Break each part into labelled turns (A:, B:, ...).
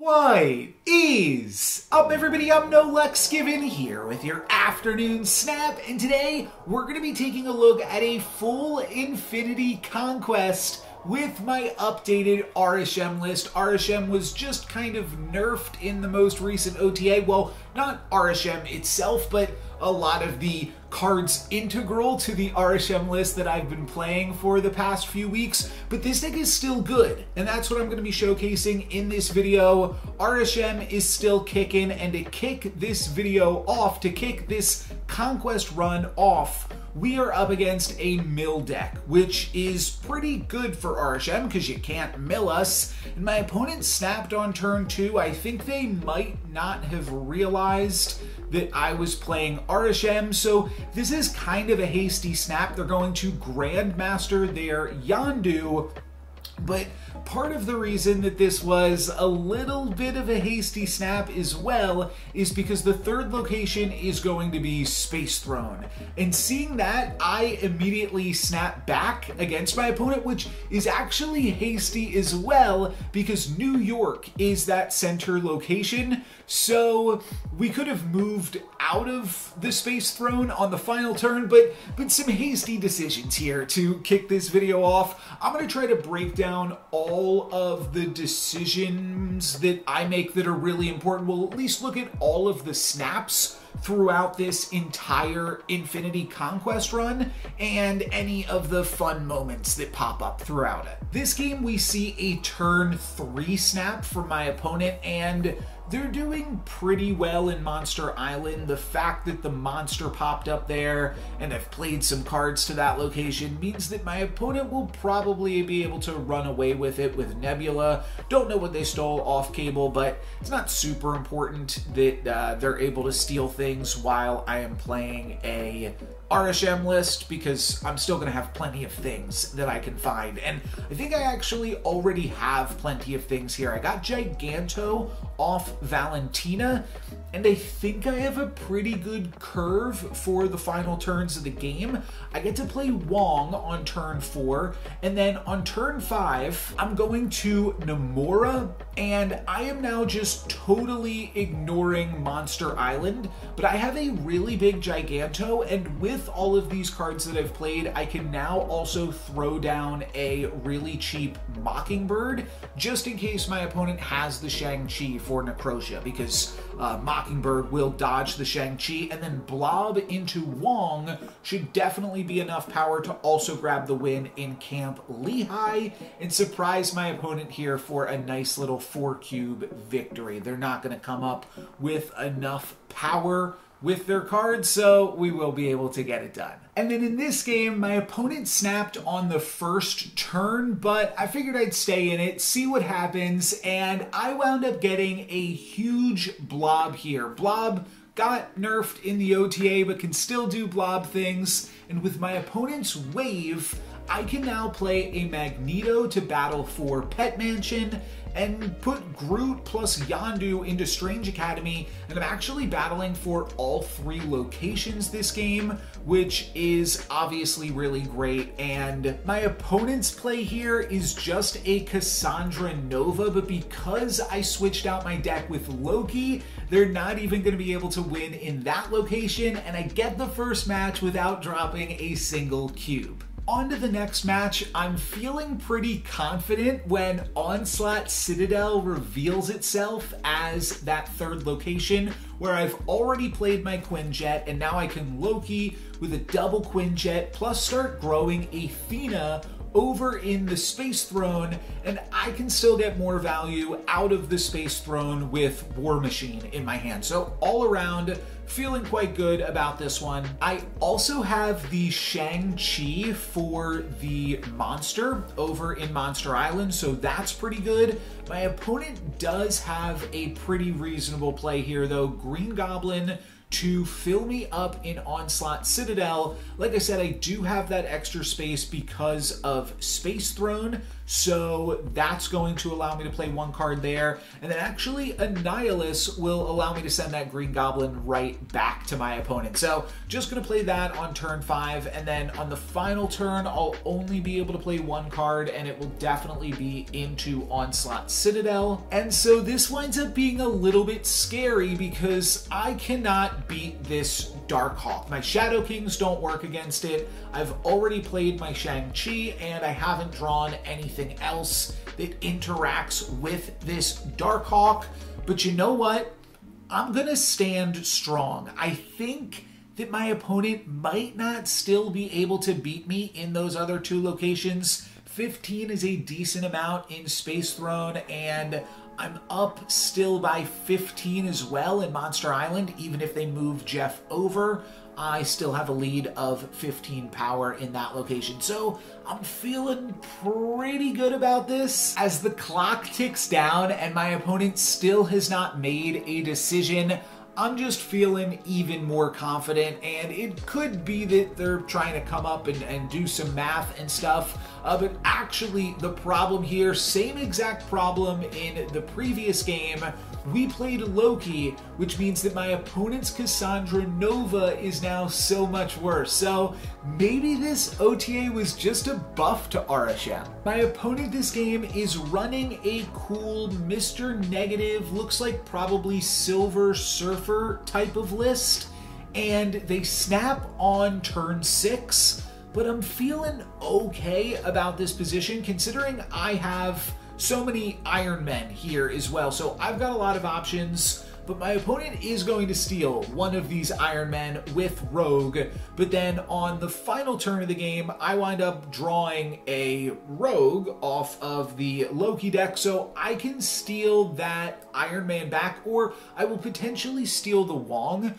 A: What is up, everybody? I'm NoLucksGiven here with your afternoon snap, and today we're going to be taking a look at a full Infinity Conquest with my updated Arishem list. Arishem was just kind of nerfed in the most recent OTA. Well, not Arishem itself, but a lot of the cards integral to the Arishem list that I've been playing for the past few weeks. But this deck is still good, and that's what I'm going to be showcasing in this video. Arishem is still kicking, and to kick this video off, to kick this Conquest run off, we are up against a mill deck, which is pretty good for Arishem because you can't mill us. And my opponent snapped on turn 2. I think they might not have realized that I was playing Arishem, so this is kind of a hasty snap. They're going to Grandmaster their Yondu, but part of the reason that this was a little bit of a hasty snap as well is because the third location is going to be Space Throne. And seeing that, I immediately snap back against my opponent, which is actually hasty as well because New York is that center location. So we could have moved out of the Space Throne on the final turn, but some hasty decisions here to kick this video off. I'm going to try to break down all of the decisions that I make that are really important. We'll at least look at all of the snaps throughout this entire Infinity Conquest run and any of the fun moments that pop up throughout it. This game we see a turn 3 snap from my opponent, and they're doing pretty well in Monster Island. The fact that the monster popped up there and I've played some cards to that location means that my opponent will probably be able to run away with it with Nebula. Don't know what they stole off cable, but it's not super important that they're able to steal things while I am playing a Arishem list, because I'm still going to have plenty of things that I can find. And I think I actually already have plenty of things here. I got Giganto off Valentina, and I think I have a pretty good curve for the final turns of the game. I get to play Wong on turn 4, and then on turn 5, I'm going to Nomura, and I am now just totally ignoring Monster Island, but I have a really big Giganto, and with all of these cards that I've played, I can now also throw down a really cheap Mockingbird, just in case my opponent has the Shang-Chi for Necrotia, because Mockingbird will dodge the Shang-Chi, and then Blob into Wong should definitely be enough power to also grab the win in Camp Lehigh and surprise my opponent here for a nice little 4-cube victory. They're not going to come up with enough power with their cards, so we will be able to get it done. And then in this game, my opponent snapped on the first turn, but I figured I'd stay in it, see what happens, and I wound up getting a huge Blob here. Blob got nerfed in the OTA, but can still do Blob things, and with my opponent's wave, I can now play a Magneto to battle for Pet Mansion and put Groot plus Yondu into Strange Academy, and I'm actually battling for all 3 locations this game, which is obviously really great. And my opponent's play here is just a Cassandra Nova, but because I switched out my deck with Loki, they're not even going to be able to win in that location, and I get the first match without dropping a single cube. On to the next match. I'm feeling pretty confident when Onslaught Citadel reveals itself as that third location, where I've already played my Quinjet, and now I can Loki with a double Quinjet, plus start growing Athena over in the Space Throne, and I can still get more value out of the Space Throne with War Machine in my hand. So all around, feeling quite good about this one. I also have the Shang-Chi for the monster over in Monster Island, so that's pretty good. My opponent does have a pretty reasonable play here though. Green Goblin to fill me up in Onslaught Citadel. Like I said, I do have that extra space because of Space Throne, so that's going to allow me to play one card there. And then actually Annihilus will allow me to send that Green Goblin right back to my opponent. So just going to play that on turn 5, and then on the final turn, I'll only be able to play one card, and it will definitely be into Onslaught Citadel. And so this winds up being a little bit scary because I cannot beat this Darkhawk. My Shadow Kings don't work against it. I've already played my Shang-Chi, and I haven't drawn anything else that interacts with this Darkhawk. But you know what? I'm gonna stand strong. I think that my opponent might not still be able to beat me in those other 2 locations. 15 is a decent amount in Space Throne, and I'm up still by 15 as well in Monster Island. Even if they move Jeff over, I still have a lead of 15 power in that location. So I'm feeling pretty good about this. As the clock ticks down and my opponent still has not made a decision, I'm just feeling even more confident, and it could be that they're trying to come up and do some math and stuff, but actually the problem here, same exact problem in the previous game, we played Loki, which means that my opponent's Cassandra Nova is now so much worse. So maybe this OTA was just a buff to Arishem. My opponent this game is running a cool Mr. Negative, looks like probably Silver Surfer type of list, and they snap on turn 6, but I'm feeling okay about this position considering I have so many Iron Men here as well. So I've got a lot of options, but my opponent is going to steal one of these Iron Men with Rogue. But then on the final turn of the game, I wind up drawing a Rogue off of the Loki deck, so I can steal that Iron Man back, or I will potentially steal the Wong,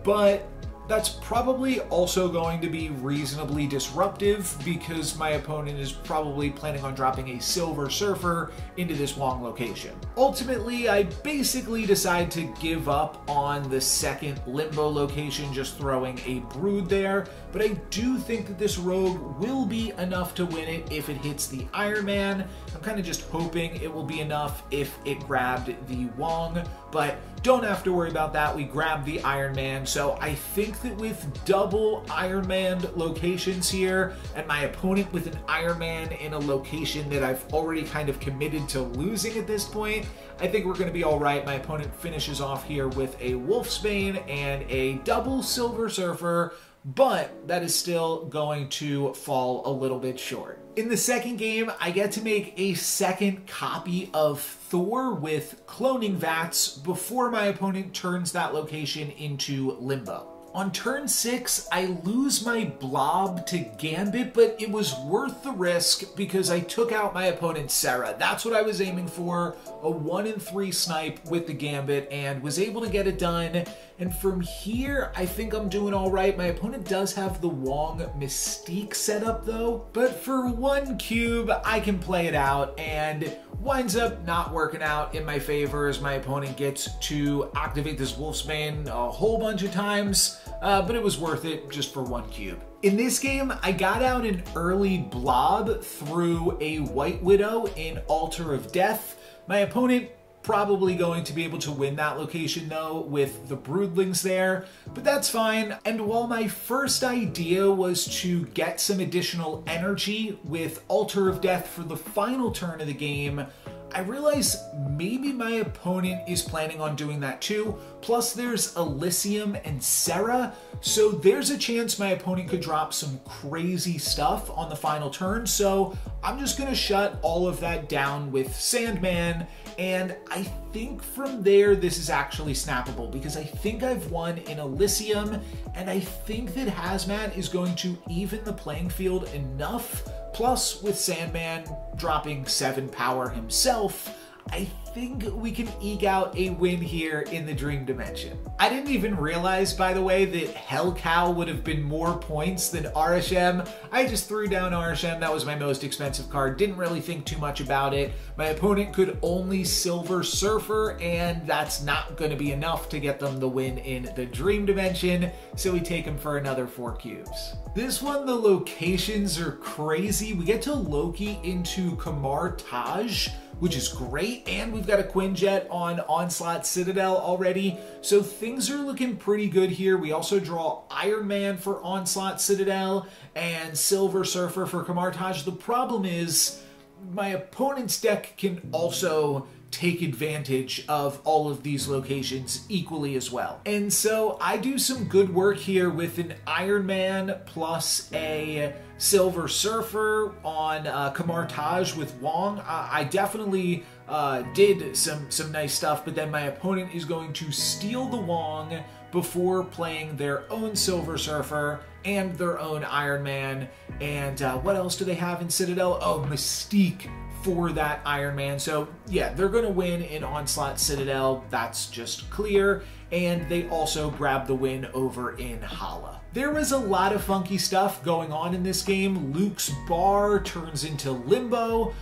A: but that's probably also going to be reasonably disruptive because my opponent is probably planning on dropping a Silver Surfer into this Wong location. Ultimately, I basically decide to give up on the second Limbo location, just throwing a Brood there, but I do think that this Rogue will be enough to win it if it hits the Iron Man. I'm kind of just hoping it will be enough if it grabbed the Wong, but don't have to worry about that. We grabbed the Iron Man, so I think that with double Iron Man locations here, and my opponent with an Iron Man in a location that I've already kind of committed to losing at this point, I think we're going to be all right. My opponent finishes off here with a Wolfsbane and a double Silver Surfer, but that is still going to fall a little bit short. In the second game, I get to make a second copy of Thor with cloning vats before my opponent turns that location into Limbo. On turn 6, I lose my Blob to Gambit, but it was worth the risk because I took out my opponent's Sarah. That's what I was aiming for, a 1-in-3 snipe with the Gambit, and was able to get it done. And from here, I think I'm doing all right. My opponent does have the Wong Mystique set up though, but for 1 cube, I can play it out, and winds up not working out in my favor as my opponent gets to activate this Wolfsbane a whole bunch of times, but it was worth it just for 1 cube. In this game, I got out an early Blob through a White Widow in Altar of Death. My opponent probably going to be able to win that location though with the Broodlings there, but that's fine. And while my first idea was to get some additional energy with Altar of Death for the final turn of the game, I realize maybe my opponent is planning on doing that too. Plus there's Elysium and Sarah, so there's a chance my opponent could drop some crazy stuff on the final turn. So I'm just gonna shut all of that down with Sandman, and I think from there this is actually snappable because I think I've won in Elysium, and I think that Hazmat is going to even the playing field enough. Plus, with Sandman dropping 7 power himself, I think we can eke out a win here in the Dream Dimension. I didn't even realize, by the way, that Hell Cow would have been more points than Arishem. I just threw down Arishem. That was my most expensive card. Didn't really think too much about it. My opponent could only Silver Surfer, and that's not going to be enough to get them the win in the Dream Dimension, so we take him for another 4 cubes. This one, the locations are crazy. We get to Loki into Kamar Taj, which is great, and we've got a Quinjet on Onslaught Citadel already, so things are looking pretty good here. We also draw Iron Man for Onslaught Citadel and Silver Surfer for Kamar Taj. The problem is my opponent's deck can also take advantage of all of these locations equally as well. And so I do some good work here with an Iron Man plus a Silver Surfer on Kamar Taj with Wong. I definitely did some nice stuff, but then my opponent is going to steal the Wong before playing their own Silver Surfer and their own Iron Man. And what else do they have in Citadel? Oh, Mystique for that Iron Man. So yeah, they're going to win in Onslaught Citadel. That's just clear. And they also grab the win over in Hala. There was a lot of funky stuff going on in this game. Luke's bar turns into Limbo,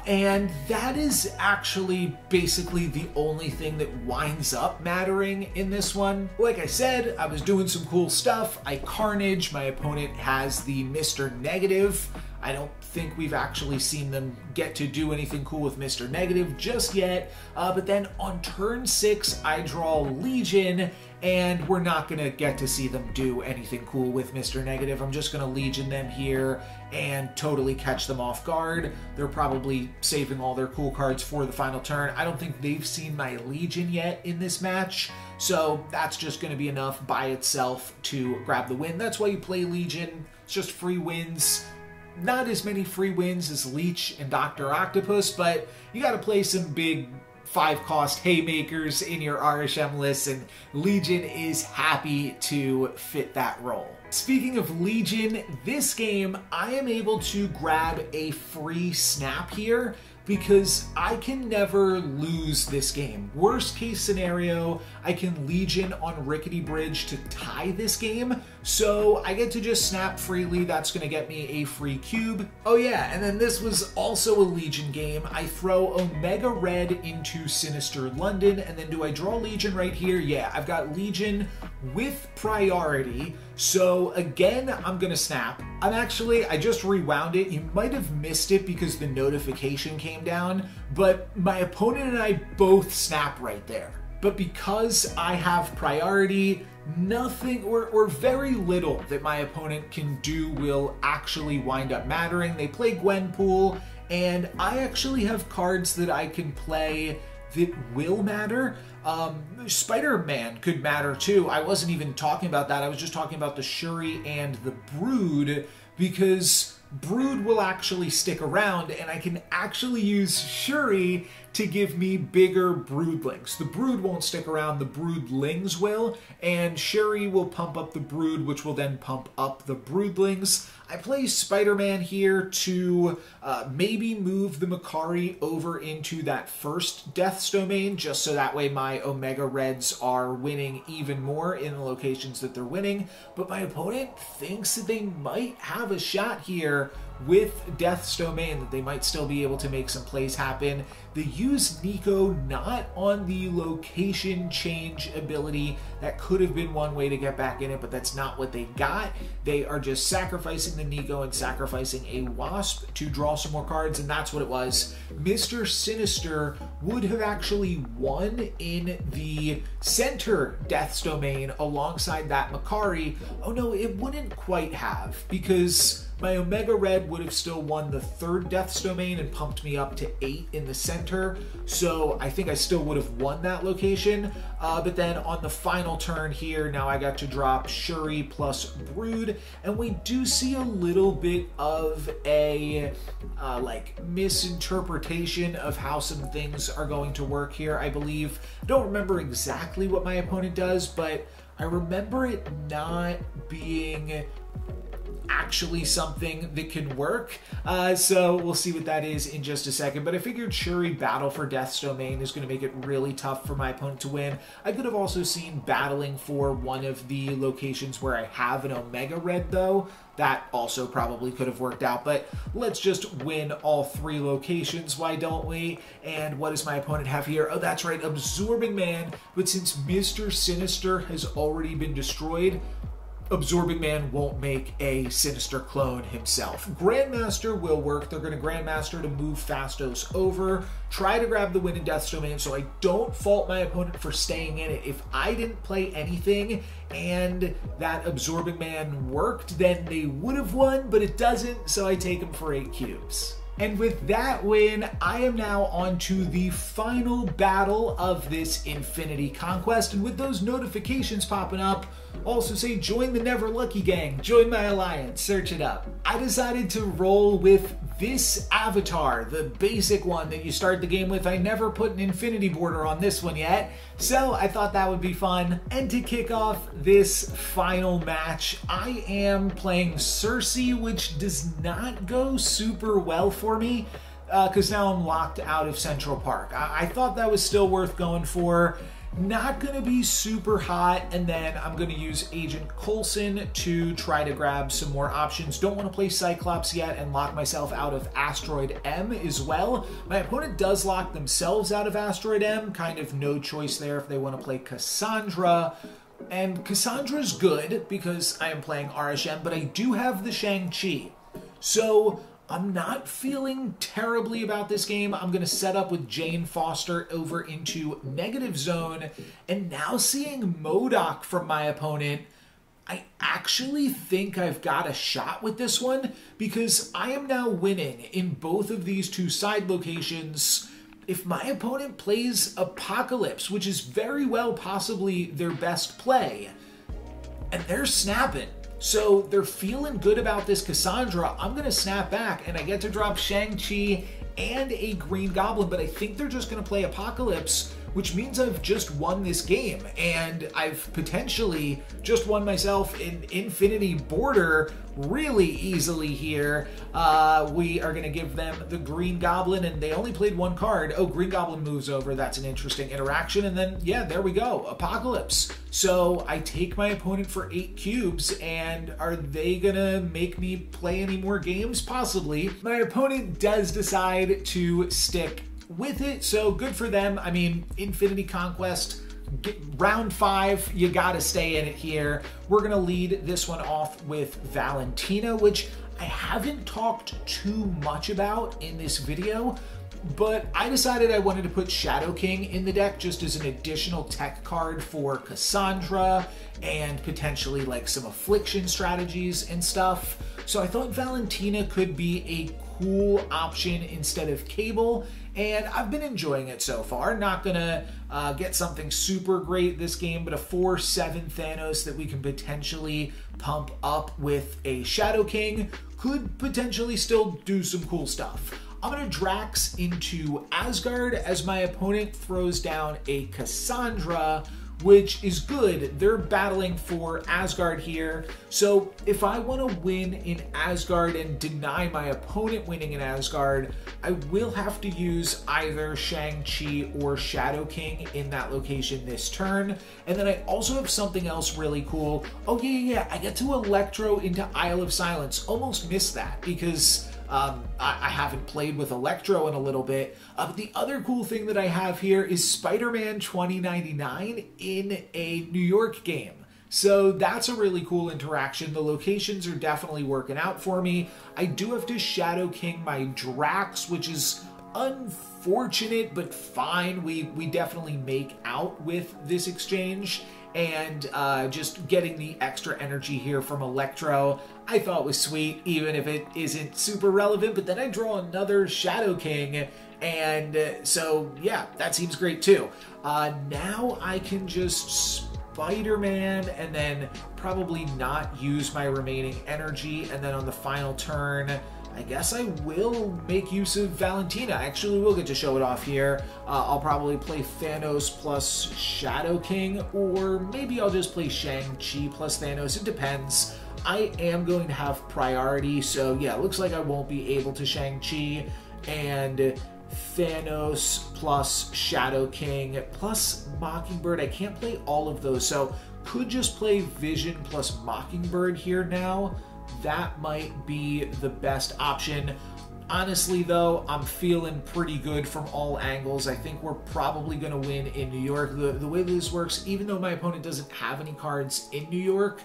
A: and that is actually basically the only thing that winds up mattering in this one. Like I said, I was doing some cool stuff. I Carnage. My opponent has the Mr. Negative. I don't think we've actually seen them get to do anything cool with Mr. Negative just yet, but then on turn 6, I draw Legion, and we're not going to get to see them do anything cool with Mr. Negative. I'm just going to Legion them here and totally catch them off guard. They're probably saving all their cool cards for the final turn. I don't think they've seen my Legion yet in this match, so that's just going to be enough by itself to grab the win. That's why you play Legion. It's just free wins. Not as many free wins as Leech and Dr. Octopus, but you got to play some big 5-cost haymakers in your Arishem list, and Legion is happy to fit that role. Speaking of Legion, this game I am able to grab a free snap here because I can never lose this game. Worst case scenario, I can Legion on Rickety Bridge to tie this game, so I get to just snap freely. That's gonna get me a free cube. Oh yeah, and then this was also a Legion game. I throw Omega Red into Sinister London, and then do I draw Legion right here? Yeah, I've got Legion with priority, so again, I'm gonna snap. I just rewound it. You might have missed it because the notification came down, but my opponent and I both snap right there. But because I have priority, nothing or very little that my opponent can do will actually wind up mattering. They play Gwenpool, and I actually have cards that I can play that will matter. Spider-Man could matter too. I wasn't even talking about that. I was just talking about the Shuri and the Brood, because Brood will actually stick around, and I can actually use Shuri to give me bigger Broodlings. The Brood won't stick around, the Broodlings will, and Shuri will pump up the Brood, which will then pump up the Broodlings. I play Spider-Man here to maybe move the Makari over into that first Death's Domain, just so that way my Omega Reds are winning even more in the locations that they're winning. But my opponent thinks that they might have a shot here with Death's Domain, that they might still be able to make some plays happen. They use Nico not on the location change ability. That could have been one way to get back in it, but that's not what they got. They are just sacrificing the Nico and sacrificing a Wasp to draw some more cards, and that's what it was. Mr. Sinister would have actually won in the center Death's Domain alongside that Makari. Oh no, it wouldn't quite have, because my Omega Red would have still won the third Death's Domain and pumped me up to 8 in the center, so I think I still would have won that location. But then on the final turn here, now I got to drop Shuri plus Brood, and we do see a little bit of a like misinterpretation of how some things are going to work here, I believe. I don't remember exactly what my opponent does, but I remember it not being actually something that can work. So we'll see what that is in just a second. But I figured Shuri Battle for Death's Domain is going to make it really tough for my opponent to win. I could have also seen battling for one of the locations where I have an Omega Red, though. That also probably could have worked out, but let's just win all 3 locations, why don't we? And what does my opponent have here? Oh, that's right, Absorbing Man, but since Mr. Sinister has already been destroyed, Absorbing Man won't make a Sinister clone himself. Grandmaster will work. They're going to Grandmaster to move Phastos over, try to grab the win in Death's Domain, so I don't fault my opponent for staying in it. If I didn't play anything and that Absorbing Man worked, then they would have won, but it doesn't, so I take him for 8 cubes. And with that win, I am now on to the final battle of this Infinity Conquest. And with those notifications popping up, also say join the Never Lucky gang, join my alliance, search it up. I decided to roll with this avatar, the basic one that you start the game with. I never put an infinity border on this one yet, so I thought that would be fun. And to kick off this final match, I am playing Cersei, which does not go super well for me, because now I'm locked out of Central Park. I thought that was still worth going for. Not going to be super hot, and then I'm going to use Agent Coulson to try to grab some more options. Don't want to play Cyclops yet and lock myself out of Asteroid M as well. My opponent does lock themselves out of Asteroid M, kind of no choice there if they want to play Cassandra. And Cassandra's good because I am playing Arishem, but I do have the Shang-Chi. So I'm not feeling terribly about this game. I'm going to set up with Jane Foster over into negative zone. And now seeing MODOK from my opponent, I actually think I've got a shot with this one because I am now winning in both of these 2 side locations. If my opponent plays Apocalypse, which is very well possibly their best play, and they're snapping, so they're feeling good about this Cassandra, I'm going to snap back and I get to drop Shang-Chi and a Green Goblin, but I think they're just going to play Apocalypse, which means I've just won this game, and I've potentially just won myself an infinity border really easily here. We are going to give them the Green Goblin, and they only played 1 card. Oh, Green Goblin moves over. That's an interesting interaction, and then, yeah, there we go. Apocalypse. So I take my opponent for 8 cubes, and are they going to make me play any more games? Possibly. My opponent does decide to stick with it, so good for them. I mean, Infinity Conquest, round 5, you gotta stay in it here. We're gonna lead this one off with Valentina, which I haven't talked too much about in this video, but I decided I wanted to put Shadow King in the deck just as an additional tech card for Cassandra and potentially like some affliction strategies and stuff. So I thought Valentina could be a cool option instead of Cable, and I've been enjoying it so far. Not gonna get something super great this game, but a 4/7 Thanos that we can potentially pump up with a Shadow King could potentially still do some cool stuff. I'm gonna Drax into Asgard as my opponent throws down a Cassandra, which is good. They're battling for Asgard here. So if I want to win in Asgard and deny my opponent winning in Asgard, I will have to use either Shang-Chi or Shadow King in that location this turn. And then I also have something else really cool. Oh yeah, I get to Electro into Isle of Silence. Almost missed that because I haven't played with Electro in a little bit. But the other cool thing that I have here is Spider-Man 2099 in a New York game. So that's a really cool interaction. The locations are definitely working out for me. I do have to Shadow King my Drax, which is unfortunate, but fine. We definitely make out with this exchange. And just getting the extra energy here from Electro, I thought was sweet, even if it isn't super relevant. But then I draw another Shadow King, and so yeah, that seems great too. Now I can just Spider-Man and then probably not use my remaining energy, and then on the final turn, I guess I will make use of Valentina. I actually will get to show it off here. I'll probably play Thanos plus Shadow King, or maybe I'll just play Shang-Chi plus Thanos. It depends. I am going to have priority. So yeah, it looks like I won't be able to Shang-Chi and Thanos plus Shadow King plus Mockingbird. I can't play all of those, so could just play Vision plus Mockingbird here now. That might be the best option. Honestly though, I'm feeling pretty good from all angles. I think we're probably going to win in New York. The way this works, even though my opponent doesn't have any cards in New York,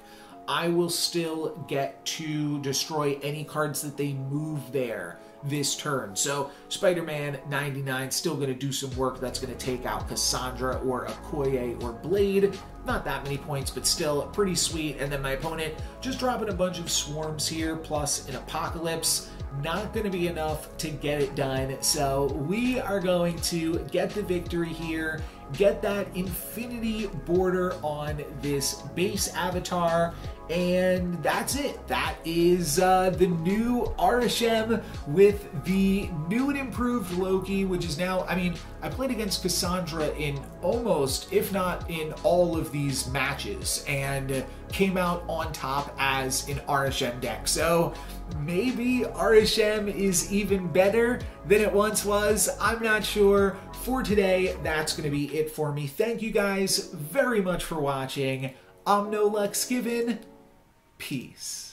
A: I will still get to destroy any cards that they move there this turn. So Spider-Man 99 still going to do some work. That's going to take out Cassandra or Okoye or Blade. Not that many points, but still pretty sweet. And then my opponent just dropping a bunch of swarms here plus an Apocalypse. Not going to be enough to get it done. So we are going to get the victory here, get that infinity border on this base avatar, and that's it. That is the new Arishem with the new and improved Loki, which is now, I mean, I played against Cassandra in almost, if not in all of these matches, and came out on top as an Arishem deck. So maybe Arishem is even better than it once was. I'm not sure. For today, that's going to be it for me. Thank you guys very much for watching. I'm NoLucksGiven. Peace.